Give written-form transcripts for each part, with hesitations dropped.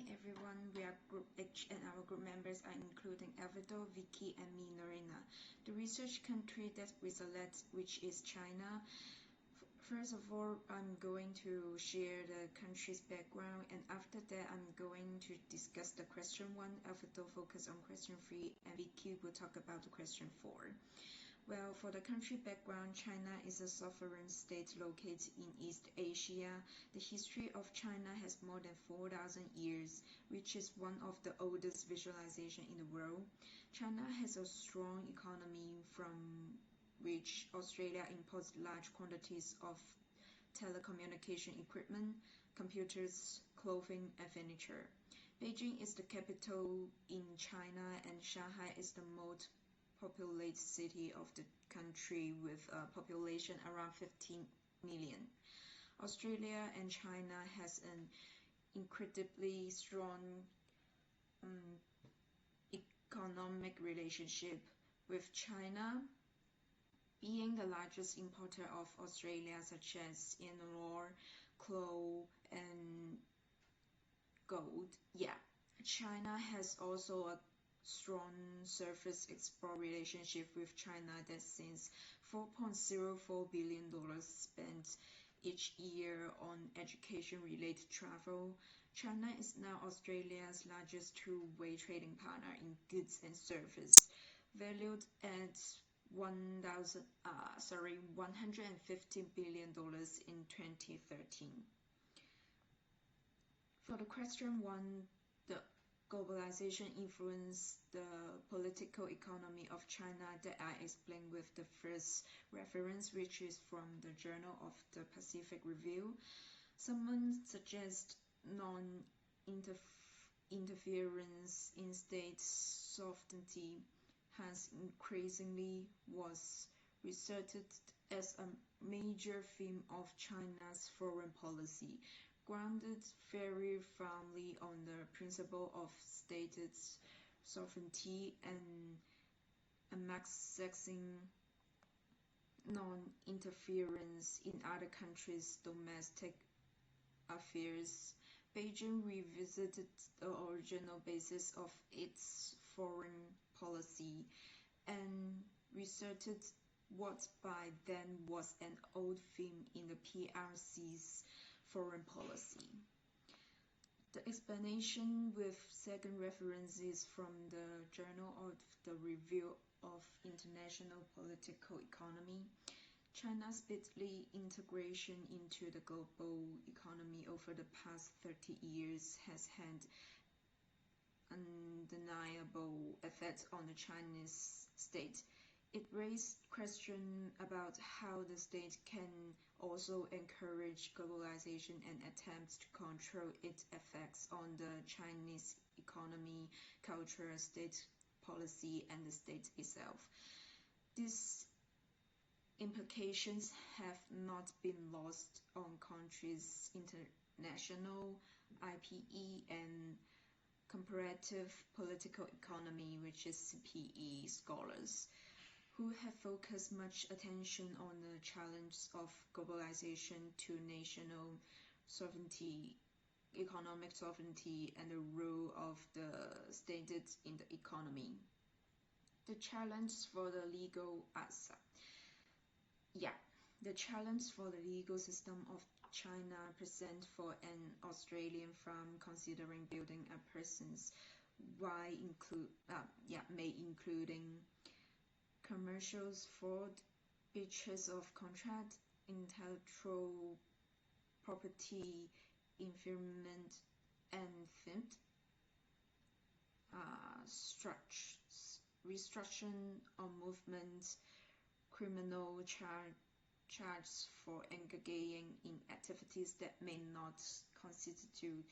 Hi everyone, we are Group H and our group members are including Alvaro, Vicky and me, Norena. The research country that we select, which is China. First of all, I'm going to share the country's background, and after that I'm going to discuss the question 1, Alvaro focus on question 3, and Vicky will talk about the question 4. Well, for the country background, China is a sovereign state located in East Asia. The history of China has more than 4,000 years, which is one of the oldest visualization in the world. China has a strong economy from which Australia imports large quantities of telecommunication equipment, computers, clothing, and furniture. Beijing is the capital in China, and Shanghai is the most populated city of the country with a population around 15 million. Australia and China has an incredibly strong economic relationship, with China being the largest importer of Australia, such as iron ore, coal, and gold. China has also a strong surface export relationship with China that since $4.04 billion spent each year on education-related travel. China is now Australia's largest two-way trading partner in goods and service, valued at $150 billion in 2013. For the question 1, the globalization influenced the political economy of China that I explained with the first reference, which is from the Journal of the Pacific Review. Someone suggests non-interference in state sovereignty has increasingly was researched as a major theme of China's foreign policy, grounded very firmly on the principle of stated sovereignty and maximizing non-interference in other countries' domestic affairs. Beijing revisited the original basis of its foreign policy and researched what by then was an old theme in the PRC's foreign policy. The explanation with second reference is from the Journal of the Review of International Political Economy. China's speedy integration into the global economy over the past 30 years has had undeniable effects on the Chinese state. It raised questions about how the state can also encourage globalization and attempts to control its effects on the Chinese economy, culture, state policy, and the state itself. These implications have not been lost on countries' international IPE and comparative political economy, which is CPE scholars, who have focused much attention on the challenge of globalization to national sovereignty, economic sovereignty, and the role of the state in the economy. The challenge for the legal system of China present for an Australian firm considering building a presence including commercials, fraud, breaches of contract, intellectual property infringement, and theft, restriction on movement, criminal charges for engaging in activities that may not constitute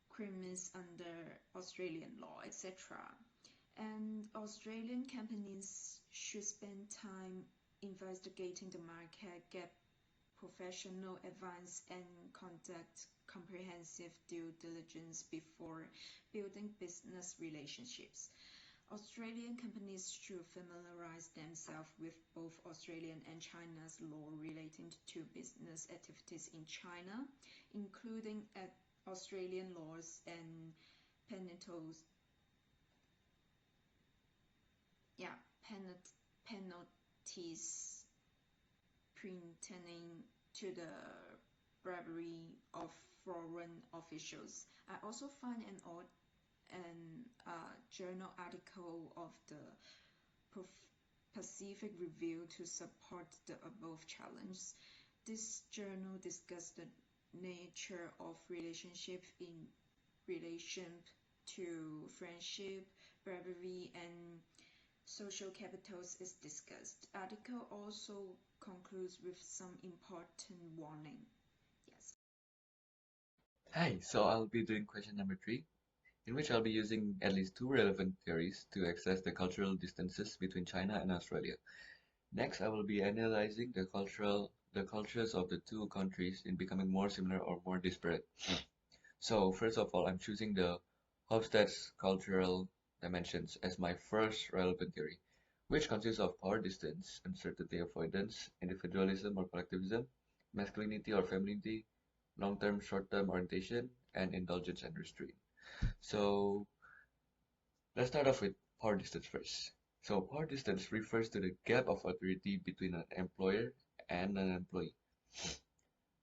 crimes under Australian law, etc. And Australian companies should spend time investigating the market, get professional advice, and conduct comprehensive due diligence before building business relationships. Australian companies should familiarize themselves with both Australian and China's law relating to business activities in China, including Australian laws and penalties, yeah, penalties pertaining to the bribery of foreign officials. I also find an journal article of the Pacific Review to support the above challenge. This journal discussed the nature of relationship in relation to friendship, bravery, and social capitals is discussed. The article also concludes with some important warning. Yes. Hi, so I'll be doing question number 3, in which I'll be using at least 2 relevant theories to assess the cultural distances between China and Australia. Next, I will be analyzing the cultures of the two countries in becoming more similar or more disparate. So, first of all, I'm choosing the Hofstede's cultural dimensions as my first relevant theory, which consists of power distance, uncertainty avoidance, individualism or collectivism, masculinity or femininity, long-term, short-term orientation, and indulgence and restraint. So, let's start off with power distance first. So, power distance refers to the gap of authority between an employer and an employee.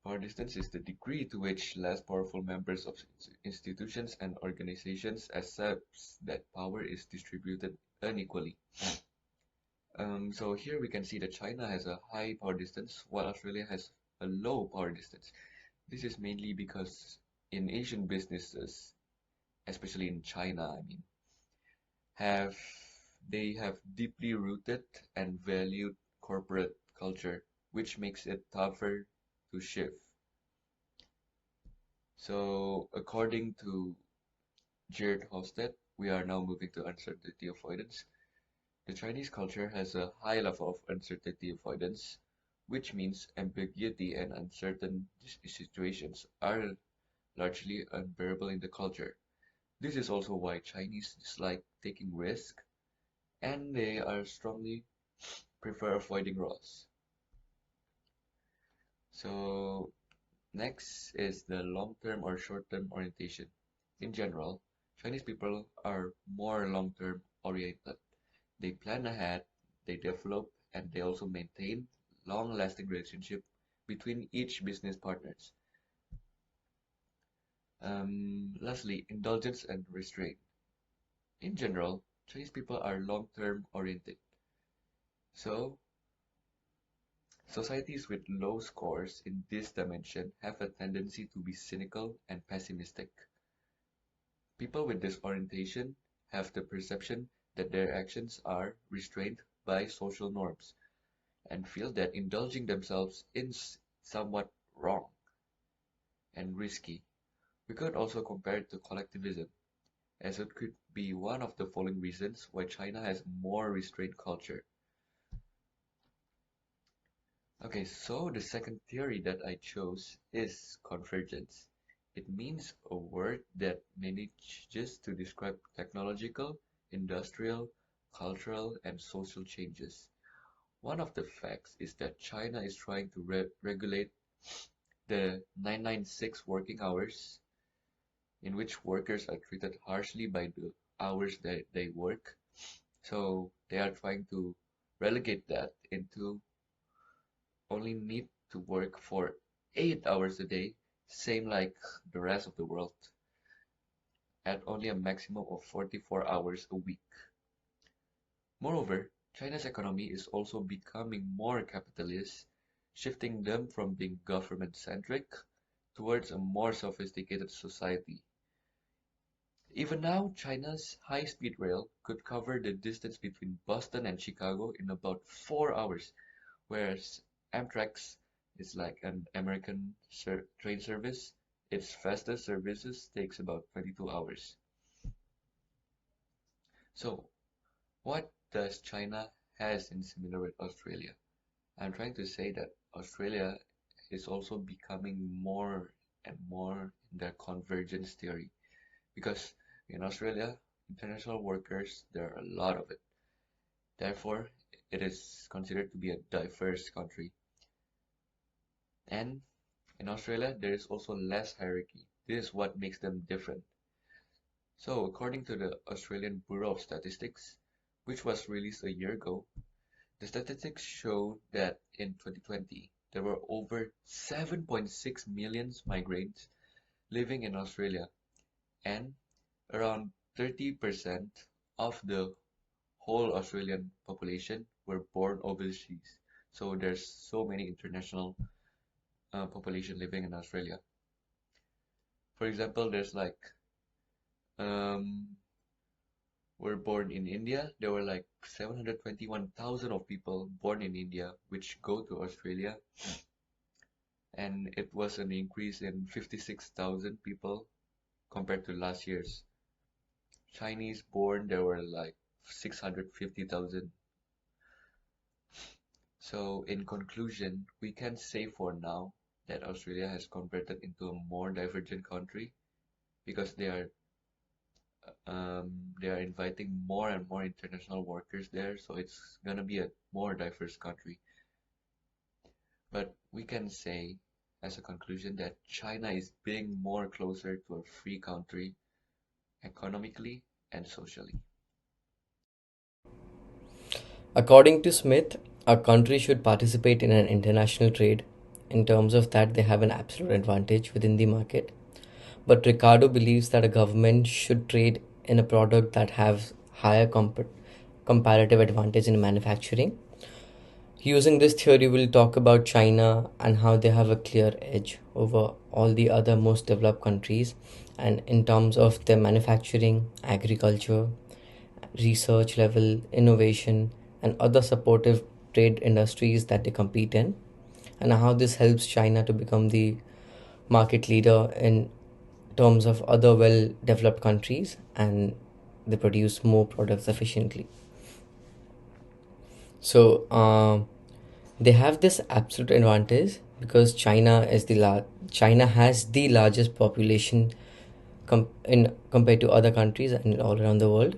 Power distance is the degree to which less powerful members of institutions and organizations accept that power is distributed unequally. So here we can see that China has a high power distance while Australia has a low power distance. This is mainly because in Asian businesses, especially in China, have they have deeply rooted and valued corporate culture, which makes it tougher to shift. So, according to Jared Hofstede, we are now moving to uncertainty avoidance. The Chinese culture has a high level of uncertainty avoidance, which means ambiguity and uncertain situations are largely unbearable in the culture. This is also why Chinese dislike taking risk and they are strongly prefer avoiding loss. So next is the long-term or short-term orientation. In general, Chinese people are more long-term oriented. They plan ahead, they develop, and they also maintain long-lasting relationship between each business partners. Lastly, indulgence and restraint. In general, Chinese people are long-term oriented. So, societies with low scores in this dimension have a tendency to be cynical and pessimistic. People with this orientation have the perception that their actions are restrained by social norms and feel that indulging themselves is somewhat wrong and risky. We could also compare it to collectivism, as it could be one of the following reasons why China has more restrained culture. Okay, so the second theory that I chose is convergence. It means a word that manages to describe technological, industrial, cultural, and social changes. One of the facts is that China is trying to regulate the 996 working hours, in which workers are treated harshly by the hours that they work. So they are trying to relegate that into only need to work for 8 hours a day, same like the rest of the world, at only a maximum of 44 hours a week. Moreover, China's economy is also becoming more capitalist, shifting them from being government-centric towards a more sophisticated society. Even now, China's high-speed rail could cover the distance between Boston and Chicago in about 4 hours, whereas Amtrak's is like an American train service. Its fastest services takes about 22 hours. So, what does China has in similar with Australia? I'm trying to say that Australia is also becoming more and more in the convergence theory because in Australia, international workers, there are a lot of it. Therefore, it is considered to be a diverse country. And in Australia, there is also less hierarchy. This is what makes them different. So, according to the Australian Bureau of Statistics, which was released a year ago, the statistics show that in 2020 there were over 7.6 million migrants living in Australia, and around 30% of the whole Australian population were born overseas. So there's so many international population living in Australia. For example, there's like um, were born in India. There were like 721,000 of people born in India which go to Australia, and it was an increase in 56,000 people compared to last year's. Chinese born, there were like 650,000. So in conclusion, we can say for now that Australia has converted into a more divergent country because they are inviting more and more international workers there, so it's gonna be a more diverse country. But we can say as a conclusion that China is being more closer to a free country economically and socially. According to Smith, a country should participate in an international trade. In terms of that, they have an absolute advantage within the market. But Ricardo believes that a government should trade in a product that has higher comparative advantage in manufacturing. Using this theory, we'll talk about China and how they have a clear edge over all the other most developed countries, and in terms of their manufacturing, agriculture, research level, innovation, and other supportive trade industries that they compete in, and how this helps China to become the market leader in terms of other well developed countries, and they produce more products efficiently. So they have this absolute advantage because China has the largest population in compared to other countries and all around the world.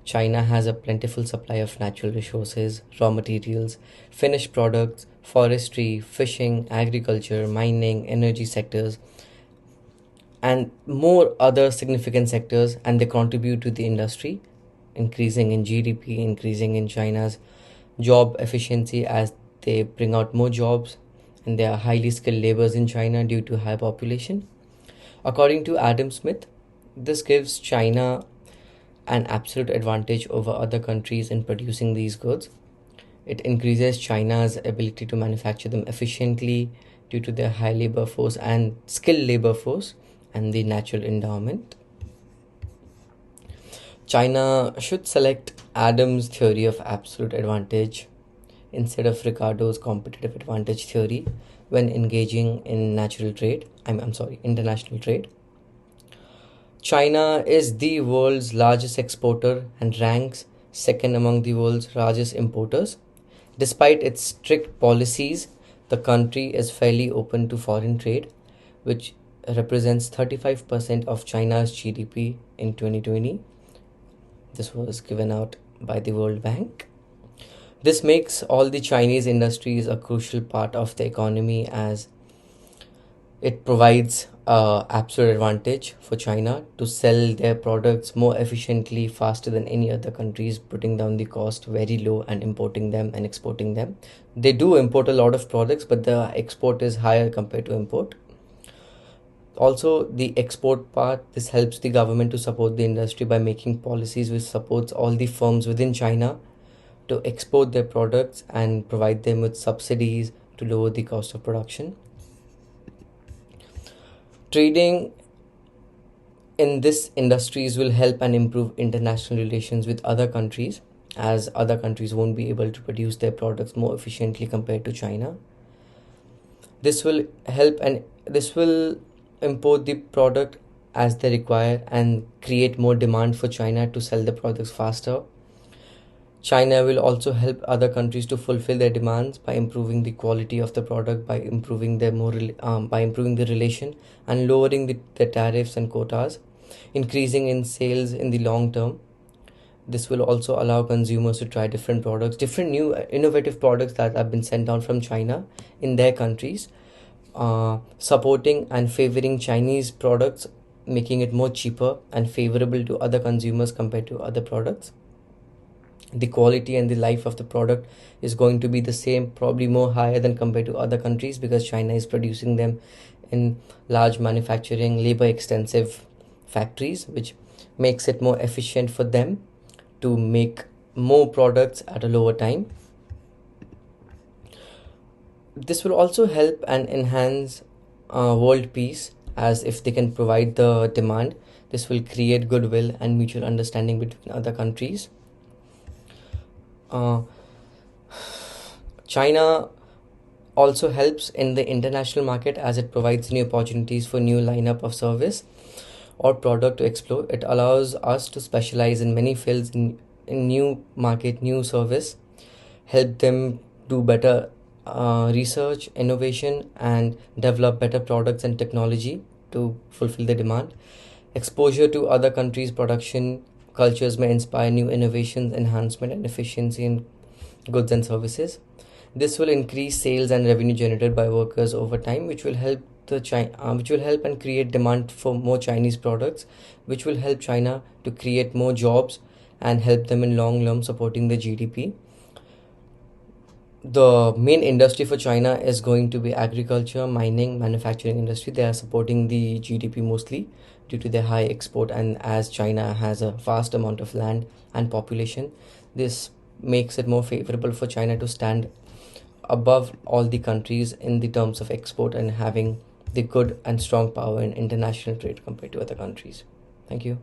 China has a plentiful supply of natural resources, raw materials, finished products, forestry, fishing, agriculture, mining, energy sectors, and more other significant sectors, and they contribute to the industry, increasing in GDP, increasing in China's job efficiency as they bring out more jobs, and there are highly skilled laborers in China due to high population. According to Adam Smith, this gives China an absolute advantage over other countries in producing these goods. It increases China's ability to manufacture them efficiently due to their high labor force and skilled labor force and the natural endowment. China should select Adams' theory of absolute advantage instead of Ricardo's competitive advantage theory when engaging in international trade. China is the world's largest exporter and ranks second among the world's largest importers. Despite its strict policies, the country is fairly open to foreign trade, which represents 35% of China's GDP in 2020. This was given out by the World Bank. This makes all the Chinese industries a crucial part of the economy as it provides absolute advantage for China to sell their products more efficiently, faster than any other countries, putting down the cost very low and importing them and exporting them. They do import a lot of products, but the export is higher compared to import. Also, the export part, this helps the government to support the industry by making policies which supports all the firms within China to export their products and provide them with subsidies to lower the cost of production. Trading in this industries will help and improve international relations with other countries as other countries won't be able to produce their products more efficiently compared to China. This will help and this will import the product as they require and create more demand for China to sell the products faster. China will also help other countries to fulfill their demands by improving the quality of the product, by improving the relation and lowering the tariffs and quotas, increasing in sales in the long term. This will also allow consumers to try different products, different new innovative products that have been sent down from China in their countries supporting and favoring Chinese products, making it more cheaper and favorable to other consumers compared to other products. The quality and the life of the product is going to be the same, probably more higher than compared to other countries, because China is producing them in large manufacturing, labor extensive factories, which makes it more efficient for them to make more products at a lower time. This will also help and enhance world peace, as if they can provide the demand, this will create goodwill and mutual understanding between other countries. uh, China also helps in the international market, as it provides new opportunities for new lineup of service or product to explore. It allows us to specialize in many fields in new market, new service, help them do better research, innovation, and develop better products and technology to fulfill the demand. Exposure to other countries' production cultures may inspire new innovations, enhancement, and efficiency in goods and services. This will increase sales and revenue generated by workers over time, which will help which will help and create demand for more Chinese products, which will help China to create more jobs and help them in long run supporting the GDP. The main industry for China is going to be agriculture, mining, manufacturing industry. They are supporting the GDP mostly due to their high export, and as China has a vast amount of land and population, this makes it more favorable for China to stand above all the countries in the terms of export and having the good and strong power in international trade compared to other countries. Thank you.